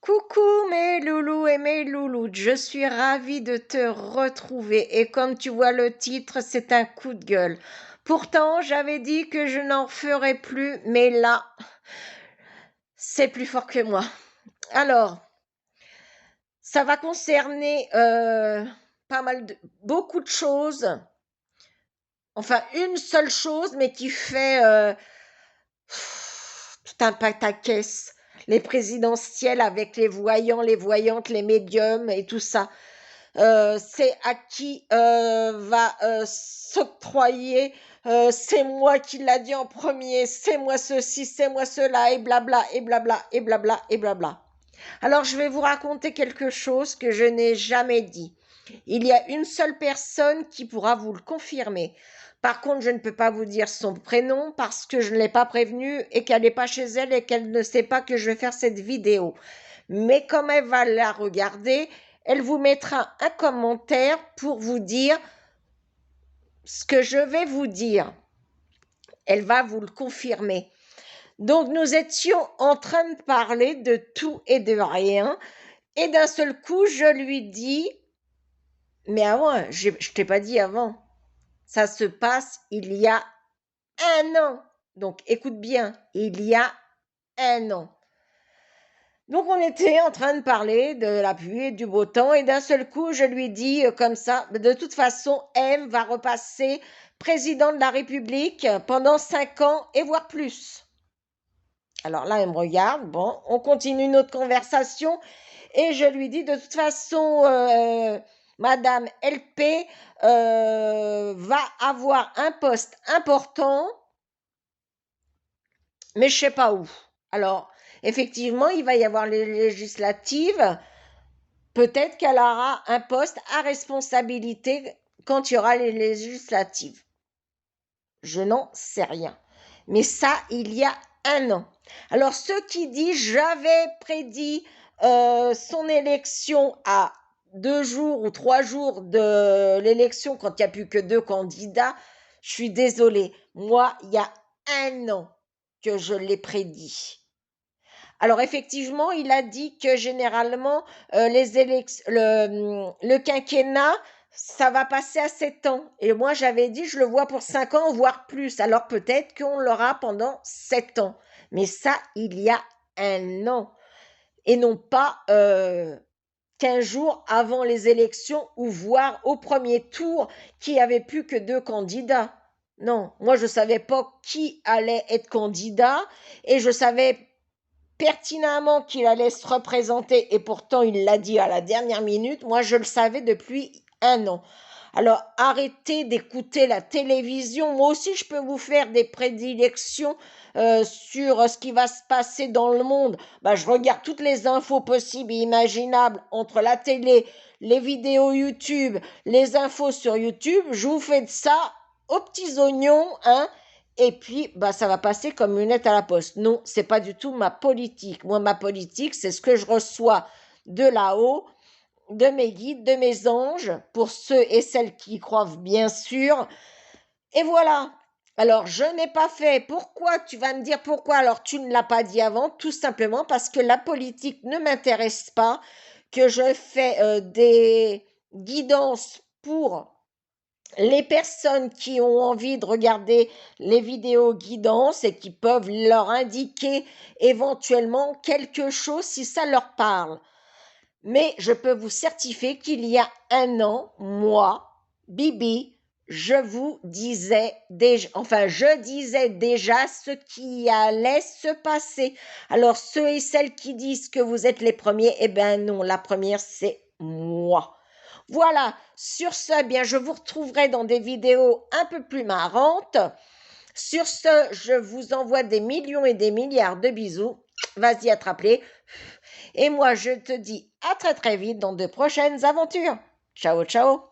Coucou mes loulous et mes louloutes, je suis ravie de te retrouver et comme tu vois le titre, c'est un coup de gueule. Pourtant, j'avais dit que je n'en ferais plus, mais là, c'est plus fort que moi. Alors, ça va concerner beaucoup de choses, enfin une seule chose, mais qui fait tout un pataquès. Les présidentielles avec les voyants, les voyantes, les médiums et tout ça. C'est à qui va s'octroyer, c'est moi qui l'a dit en premier, c'est moi ceci, c'est moi cela, et blabla, et blabla, et blabla, et blabla. Alors je vais vous raconter quelque chose que je n'ai jamais dit. Il y a une seule personne qui pourra vous le confirmer. Par contre, je ne peux pas vous dire son prénom parce que je ne l'ai pas prévenue et qu'elle n'est pas chez elle et qu'elle ne sait pas que je vais faire cette vidéo. Mais comme elle va la regarder, elle vous mettra un commentaire pour vous dire ce que je vais vous dire. Elle va vous le confirmer. Donc nous étions en train de parler de tout et de rien. Et d'un seul coup, je lui dis, mais avant, je t'ai pas dit avant, ça se passe il y a un an. Donc écoute bien, il y a un an. Donc on était en train de parler de la pluie et du beau temps et d'un seul coup je lui dis comme ça, de toute façon M va repasser président de la République pendant 5 ans et voire plus. Alors là elle me regarde, bon, on continue notre conversation et je lui dis de toute façon Madame LP va avoir un poste important mais je sais pas où. Alors effectivement il va y avoir les législatives. Peut-être qu'elle aura un poste à responsabilité quand il y aura les législatives. Je n'en sais rien. Mais ça, il y a un an. Alors, ceux qui disent j'avais prédit son élection à 2 jours ou 3 jours de l'élection quand il n'y a plus que 2 candidats, je suis désolée. Moi, il y a un an que je l'ai prédit. Alors effectivement, il a dit que généralement, le quinquennat, ça va passer à 7 ans. Et moi, j'avais dit, je le vois pour 5 ans, voire plus. Alors peut-être qu'on l'aura pendant 7 ans. Mais ça, il y a un an. Et non pas 15 jours avant les élections ou voire au premier tour qu'il n'y avait plus que 2 candidats. Non, moi je ne savais pas qui allait être candidat et je savais pertinemment qu'il allait se représenter et pourtant il l'a dit à la dernière minute. Moi, je le savais depuis un an. Alors, arrêtez d'écouter la télévision. Moi aussi, je peux vous faire des prédilections sur ce qui va se passer dans le monde. Je regarde toutes les infos possibles et imaginables entre la télé, les vidéos YouTube, les infos sur YouTube. Je vous fais de ça aux petits oignons, hein. Et puis, ça va passer comme une lettre à la poste. Non, c'est pas du tout ma politique. Moi, ma politique, c'est ce que je reçois de là-haut, de mes guides, de mes anges, pour ceux et celles qui y croient bien sûr. Et voilà. Alors, je n'ai pas fait. Pourquoi? Tu vas me dire pourquoi? Alors, tu ne l'as pas dit avant, tout simplement parce que la politique ne m'intéresse pas, que je fais des guidances pour les personnes qui ont envie de regarder les vidéos guidances et qui peuvent leur indiquer éventuellement quelque chose si ça leur parle. Mais je peux vous certifier qu'il y a un an, moi, Bibi, je disais déjà ce qui allait se passer. Alors ceux et celles qui disent que vous êtes les premiers, eh ben non, la première c'est moi. Voilà, sur ce, bien, je vous retrouverai dans des vidéos un peu plus marrantes. Sur ce, je vous envoie des millions et des milliards de bisous. Vas-y, attrape-les. Et moi, je te dis à très très vite dans de prochaines aventures. Ciao, ciao.